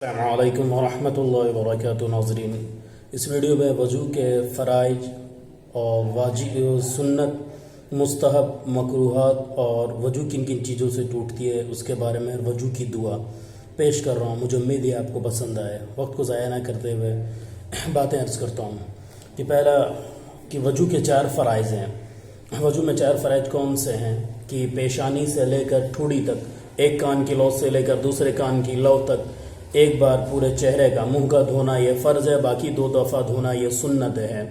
السلام علیکم ورحمۃ اللہ وبرکاتہ ناظرین، اس ویڈیو میں وضو کے فرائض اور واجب سنت مستحب مکروہات اور وضو کن کن چیزوں سے ٹوٹتی ہے اس کے بارے میں وضو کی دعا پیش کر رہا ہوں۔ مجھے امید ہے آپ کو پسند آئے۔ وقت کو ضائع نہ کرتے ہوئے باتیں عرض کرتا ہوں کہ پہلا کہ وضو کے 4 فرائض ہیں۔ وضو میں 4 فرائض کون سے ہیں کہ پیشانی سے لے کر ٹھوڑی تک، ایک کان کی لو سے لے کر دوسرے کان کی لو تک ایک بار پورے چہرے کا منہ کا دھونا یہ فرض ہے، باقی 2 دفعہ دھونا یہ سنت ہے۔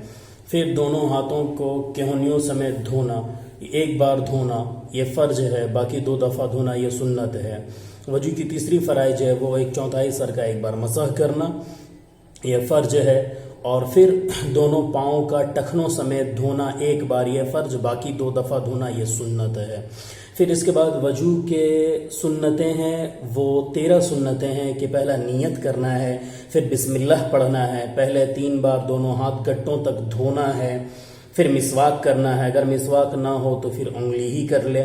پھر دونوں ہاتھوں کو کہنیوں سمیت دھونا، ایک بار دھونا یہ فرض ہے، باقی 2 دفعہ دھونا یہ سنت ہے۔ وضو کی تیسری فرائض ہے وہ 1/4 سر کا ایک بار مسح کرنا یہ فرض ہے، اور پھر دونوں پاؤں کا ٹخنوں سمیت دھونا ایک بار یہ فرض، باقی 2 دفعہ دھونا یہ سنت ہے۔ پھر اس کے بعد وضو کے سنتیں ہیں وہ 13 سنتیں ہیں کہ پہلا نیت کرنا ہے، پھر بسم اللہ پڑھنا ہے، پہلے 3 بار دونوں ہاتھ گٹوں تک دھونا ہے، پھر مسواک کرنا ہے، اگر مسواک نہ ہو تو پھر انگلی ہی کر لے،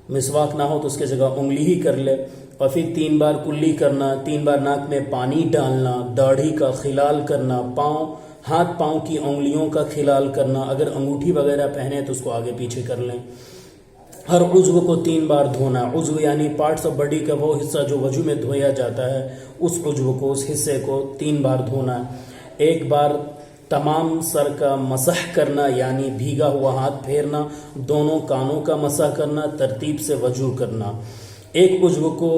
مسواک نہ ہو تو اس کے جگہ انگلی ہی کر لے، اور پھر 3 بار کلی کرنا، 3 بار ناک میں پانی ڈالنا، داڑھی کا خلال کرنا، ہاتھ پاؤں کی انگلیوں کا خلال کرنا، اگر انگوٹھی وغیرہ پہنے تو اس کو آگے پیچھے کر لیں۔ ہر عضو کو 3 بار دھونا، عضو یعنی پارٹس آف باڈی کا وہ حصہ جو وضو میں دھویا جاتا ہے، اس عضو کو، اس حصے کو 3 بار دھونا۔ ایک بار تمام سر کا مسح کرنا یعنی بھیگا ہوا ہاتھ پھیرنا، دونوں کانوں کا مسح کرنا، ترتیب سے وضو کرنا۔ ایک عضو کو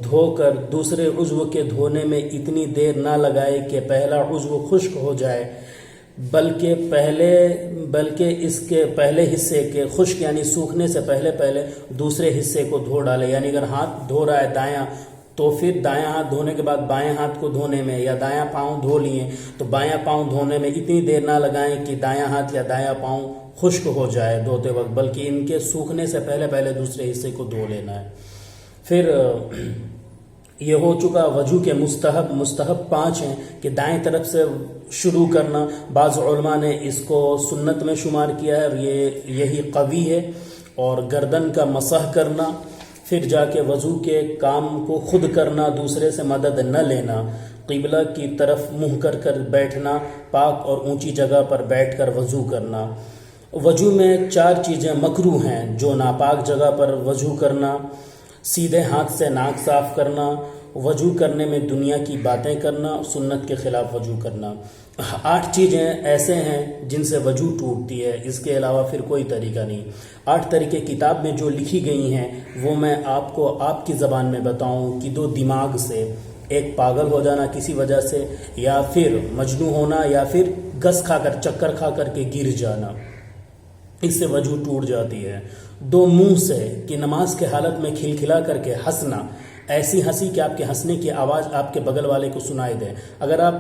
دھو کر دوسرے عضو کے دھونے میں اتنی دیر نہ لگائے کہ پہلا عضو خشک ہو جائے، بلکہ اس کے پہلے حصے کے خشک یعنی سوکھنے سے پہلے دوسرے حصے کو دھو ڈالے، یعنی اگر ہاتھ دھو رہا ہے دایاں تو پھر دایاں ہاتھ دھونے کے بعد بائیں ہاتھ کو دھونے میں، یا دایاں پاؤں دھو لیے تو بایاں پاؤں دھونے میں اتنی دیر نہ لگائیں کہ دایاں ہاتھ یا دایاں پاؤں خشک ہو جائے دھوتے وقت، بلکہ ان کے سوکھنے سے پہلے دوسرے حصے کو دھو لینا ہے۔ پھر یہ ہو چکا وضو کے مستحب 5 ہیں کہ دائیں طرف سے شروع کرنا، بعض علماء نے اس کو سنت میں شمار کیا ہے اور یہی قوی ہے، اور گردن کا مسح کرنا، پھر جا کے وضو کے کام کو خود کرنا، دوسرے سے مدد نہ لینا، قبلہ کی طرف منہ کر بیٹھنا، پاک اور اونچی جگہ پر بیٹھ کر وضو کرنا۔ وضو میں 4 چیزیں مکروہ ہیں جو ناپاک جگہ پر وضو کرنا، سیدھے ہاتھ سے ناک صاف کرنا، وضو کرنے میں دنیا کی باتیں کرنا، سنت کے خلاف وضو کرنا۔ 8 چیزیں ایسے ہیں جن سے وضو ٹوٹتی ہے، اس کے علاوہ پھر کوئی طریقہ نہیں۔ 8 طریقے کتاب میں جو لکھی گئی ہیں وہ میں آپ کو آپ کی زبان میں بتاؤں کہ 2 دماغ سے، ایک پاگل ہو جانا کسی وجہ سے، یا پھر مجنون ہونا، یا پھر گس کھا کر چکر کھا کر کے گر جانا، اس سے وضو ٹوٹ جاتی ہے۔ 2 منہ سے کہ نماز کے حالت میں کھلکھلا کر کے ہنسنا، ایسی ہنسی کہ آپ کے ہنسنے کی آواز آپ کے بغل والے کو سنائی دے۔ اگر آپ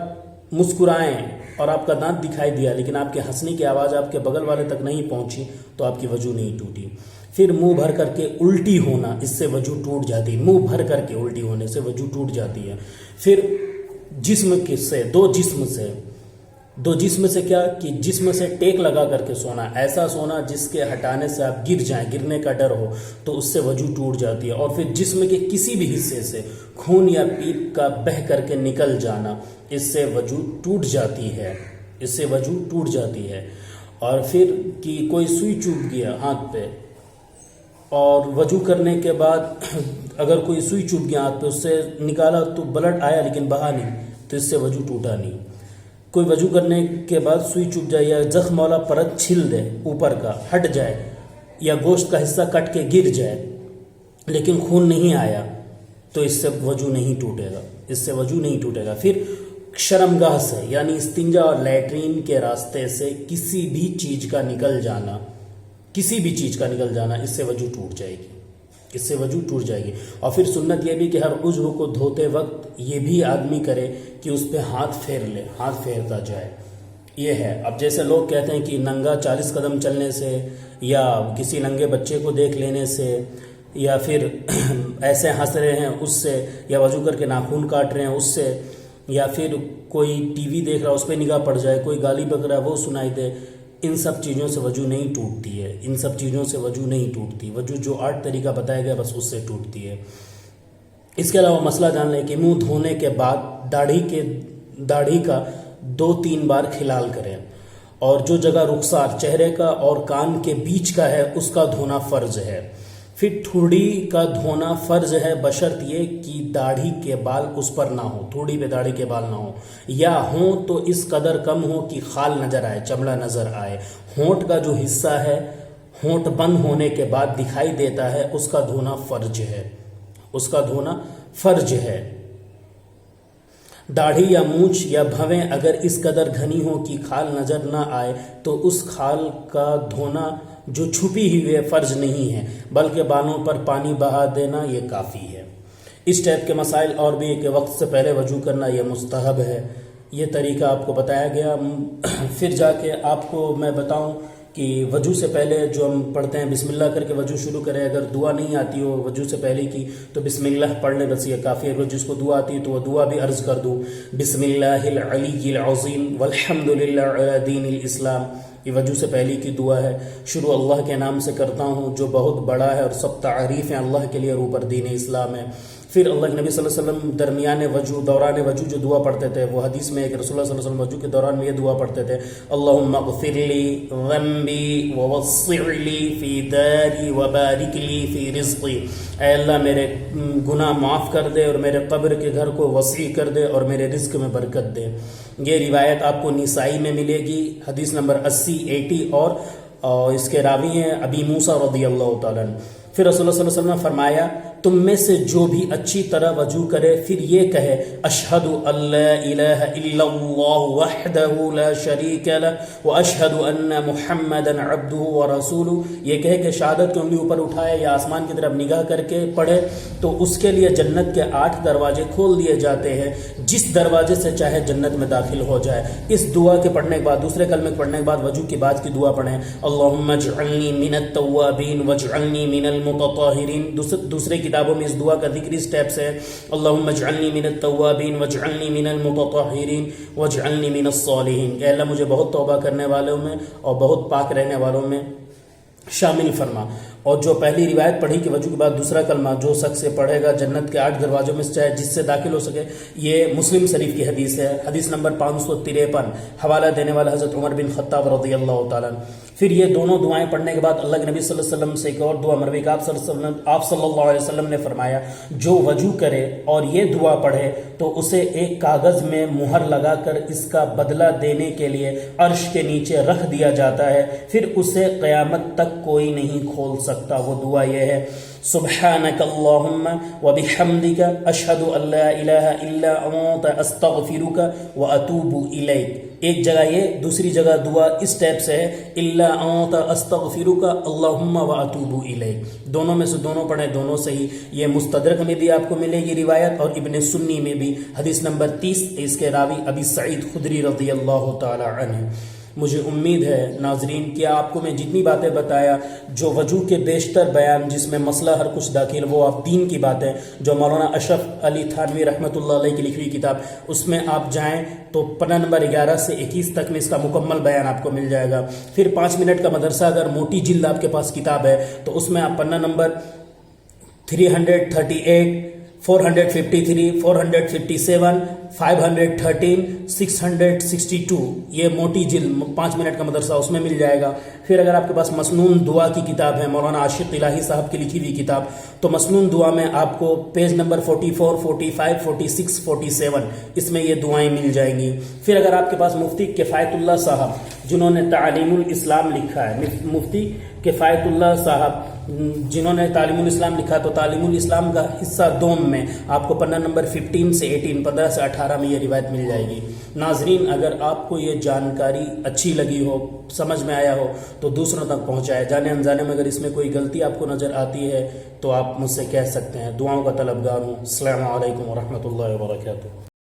مسکرائیں اور آپ کا دانت دکھائی دیا لیکن آپ کے ہنسنے کی آواز آپ کے بغل والے تک نہیں پہنچی تو آپ کی وضو نہیں ٹوٹی۔ پھر منہ بھر کر کے الٹی ہونا، اس سے وضو ٹوٹ جاتی ہے، منہ بھر کر کے الٹی ہونے سے وضو ٹوٹ جاتی ہے۔ پھر دو جسم سے کیا کہ جسم سے ٹیک لگا کر کے سونا، ایسا سونا جس کے ہٹانے سے آپ گر جائیں، گرنے کا ڈر ہو تو اس سے وضو ٹوٹ جاتی ہے۔ اور پھر جسم کے کسی بھی حصے سے خون یا پیپ کا بہہ کر کے نکل جانا، اس سے وضو ٹوٹ جاتی ہے۔ اور پھر کہ کوئی سوئی چبھ گیا ہاتھ پہ اور وضو کرنے کے بعد اگر کوئی سوئی چبھ گیا ہاتھ پہ، اس سے نکالا تو بلڈ آیا لیکن بہا نہیں تو اس سے وضو ٹوٹا نہیں۔ کوئی وضو کرنے کے بعد سوئی چبھ جائے یا زخم والا پرت چھل دے، اوپر کا ہٹ جائے، یا گوشت کا حصہ کٹ کے گر جائے لیکن خون نہیں آیا تو اس سے وضو نہیں ٹوٹے گا۔ پھر شرمگاہ سے یعنی استنجا اور لیٹرین کے راستے سے کسی بھی چیز کا نکل جانا، اس سے وضو ٹوٹ جائے گی۔ اور پھر سنت یہ بھی کہ ہر عضو کو دھوتے وقت یہ بھی آدمی کرے کہ اس پہ ہاتھ پھیرتا جائے، یہ ہے۔ اب جیسے لوگ کہتے ہیں کہ ننگا 40 قدم چلنے سے، یا کسی ننگے بچے کو دیکھ لینے سے، یا پھر ایسے ہنس رہے ہیں اس سے، یا وضو کر کے ناخن کاٹ رہے ہیں اس سے، یا پھر کوئی ٹی وی دیکھ رہا اس پہ نگاہ پڑ جائے، کوئی گالی بک رہا ہے وہ سنائی دے، ان سب چیزوں سے وضو نہیں ٹوٹتی ہے۔ وضو جو 8 طریقہ بتایا گیا بس اس سے ٹوٹتی ہے۔ اس کے علاوہ مسئلہ جان لیں کہ منہ دھونے کے بعد داڑھی کا 2-3 بار کھلال کریں، اور جو جگہ رخسار چہرے کا اور کان کے بیچ کا ہے اس کا دھونا فرض ہے۔ پھر ٹھوڑی کا دھونا فرض ہے بشرط یہ کہ داڑھی کے بال اس پر نہ ہو، ٹھوڑی پہ داڑھی کے بال نہ ہو، یا ہوں تو اس قدر کم ہو کہ خال نظر آئے، چمڑا نظر آئے۔ ہونٹ کا جو حصہ ہے ہونٹ بند ہونے کے بعد دکھائی دیتا ہے، اس کا دھونا فرض ہے، اس کا دھونا فرض ہے۔ داڑھی یا مونچھ یا بھویں اگر اس قدر گھنی ہو کہ کھال نظر نہ آئے تو اس کھال کا دھونا جو چھپی ہوئی ہے فرض نہیں ہے، بلکہ بالوں پر پانی بہا دینا یہ کافی ہے۔ اس ٹائپ کے مسائل اور بھی کہ وقت سے پہلے وضو کرنا یہ مستحب ہے، یہ طریقہ آپ کو بتایا گیا۔ پھر جا کے آپ کو میں بتاؤں کہ وضو سے پہلے جو ہم پڑھتے ہیں بسم اللہ کر کے وضو شروع کریں، اگر دعا نہیں آتی ہو وضو سے پہلے کی تو بسم اللہ پڑھ لیں، بس یہ کافی ہے۔ اگر جس کو دعا آتی ہے تو وہ دعا بھی عرض کر دوں، بسم اللہ العلی العظیم والحمد للہ علی دین الاسلام، یہ وضو سے پہلے کی دعا ہے۔ شروع اللہ کے نام سے کرتا ہوں جو بہت بڑا ہے اور سب تعریف ہیں اللہ کے لیے اور اوپر دین اسلام ہے۔ پھر اللہ کے نبی صلی اللہ علیہ وسلم درمیان وضو دوران وضو جو دعا پڑھتے تھے، وہ حدیث میں ایک رسول اللہ صلی اللہ علیہ وسلم وضو کے دوران میں یہ دعا پڑھتے تھے، اللہم اغفر لی ذنبی ووسع لی فی داری وبارک لی فی رزقی، اے اللہ میرے گناہ معاف کر دے اور میرے قبر کے گھر کو وسیع کر دے اور میرے رزق میں برکت دے۔ یہ روایت آپ کو نسائی میں ملے گی، حدیث نمبر 80 اور اس کے راوی ہیں ابی موسیٰ رضی اللہ تعالیٰ عنہ۔ پھر رسول اللہ صلی اللہ علیہ وسلم نے فرمایا تم میں سے جو بھی اچھی طرح وضو کرے پھر یہ کہے اشہد ان لا الہ الا اللہ وحدہ لا شریک لہ واشہد ان محمدا عبدہ ورسولہ، یہ کہے کہ شہادت کی انگلی اوپر اٹھائے یا آسمان کی طرف نگاہ کر کے پڑھے تو اس کے لیے جنت کے 8 دروازے کھول دیے جاتے ہیں، جس دروازے سے چاہے جنت میں داخل ہو جائے۔ اس دعا کے پڑھنے کے بعد دوسرے کلمے کے پڑھنے کے بعد وضو کے بعد کی دعا پڑھیں، اللہم اجعلنی من التوابین واجعلنی من المتطہرین۔ دوسرے کتابوں میں اس دعا کا ذکر اس ٹیپ سے ہے، اللہم اجعلنی من التوابین واجعلنی من المتطہرین واجعلنی من الصالحین، کہ اللہ مجھے بہت توبہ کرنے والوں میں اور بہت پاک رہنے والوں میں شامل فرما۔ اور جو پہلی روایت پڑھی کہ وضو کے بعد دوسرا کلمہ جو شخص سے پڑھے گا جنت کے 8 دروازوں میں سے چاہے جس سے داخل ہو سکے، یہ مسلم شریف کی حدیث ہے، حدیث نمبر 553، حوالہ دینے والا حضرت عمر بن خطاب رضی اللہ تعالیٰ عنہ۔ پھر یہ دونوں دعائیں پڑھنے کے بعد اللہ کے نبی صلی اللہ علیہ وسلم سے ایک اور دعا مروی کہ آپ صلی اللہ علیہ وسلم نے فرمایا جو وضو کرے اور یہ دعا پڑھے تو اسے ایک کاغذ میں مہر لگا کر اس کا بدلہ دینے کے لیے عرش کے نیچے رکھ دیا جاتا ہے، پھر اسے قیامت تک کوئی نہیں کھول سکتا۔ وہ دعا یہ ہے، سبحانک اللہم وبحمدک اشہد ان لا الہ الا انت استغفرک واتوب الیک۔ ایک جگہ یہ، دوسری جگہ دعا اس ٹیپ سے ہے، الا انت استغفرک اللہم واتوب الیک۔ دونوں میں سے دونوں پڑھیں، دونوں صحیح۔ یہ مستدرک میں بھی آپ کو ملے گی روایت اور ابن سنی میں بھی، حدیث نمبر 30، اس کے راوی ابی سعید خدری رضی اللہ تعالی عنہ۔ مجھے امید ہے ناظرین کہ آپ کو میں جتنی باتیں بتایا، جو وضو کے بیشتر بیان جس میں مسئلہ ہر کچھ داخل، وہ آپ دین کی باتیں جو مولانا اشرف علی تھانوی رحمۃ اللہ علیہ کی لکھی ہوئی کتاب، اس میں آپ جائیں تو پنہ نمبر 11 سے 21 تک میں اس کا مکمل بیان آپ کو مل جائے گا۔ پھر 5 منٹ کا مدرسہ اگر موٹی جلد آپ کے پاس کتاب ہے تو اس میں آپ پنہ نمبر 338، 453، 457، 513، 662، یہ موٹی جلد 5 منٹ کا مدرسہ اس میں مل جائے گا۔ پھر اگر آپ کے پاس مسنون دعا کی کتاب ہے، مولانا عاشق الہی صاحب کی لکھی ہوئی کتاب، تو مسنون دعا میں آپ کو پیج نمبر 44، 45، 46، 47 اس میں یہ دعائیں مل جائیں گی۔ پھر اگر آپ کے پاس مفتی کفایت اللہ صاحب جنہوں نے تعلیم الاسلام لکھا ہے، مفتی کفایت اللہ صاحب جنہوں نے تعلیم الاسلام لکھا، تو تعلیم الاسلام کا حصہ دوم میں آپ کو پنہ نمبر 15 سے 18، 15 سے 18 میں یہ روایت مل جائے گی۔ ناظرین اگر آپ کو یہ جانکاری اچھی لگی ہو، سمجھ میں آیا ہو تو دوسروں تک پہنچائے، جانے انجانے میں اگر اس میں کوئی غلطی آپ کو نظر آتی ہے تو آپ مجھ سے کہہ سکتے ہیں۔ دعاؤں کا طلبگار ہوں۔ السلام علیکم ورحمۃ اللہ وبرکاتہ۔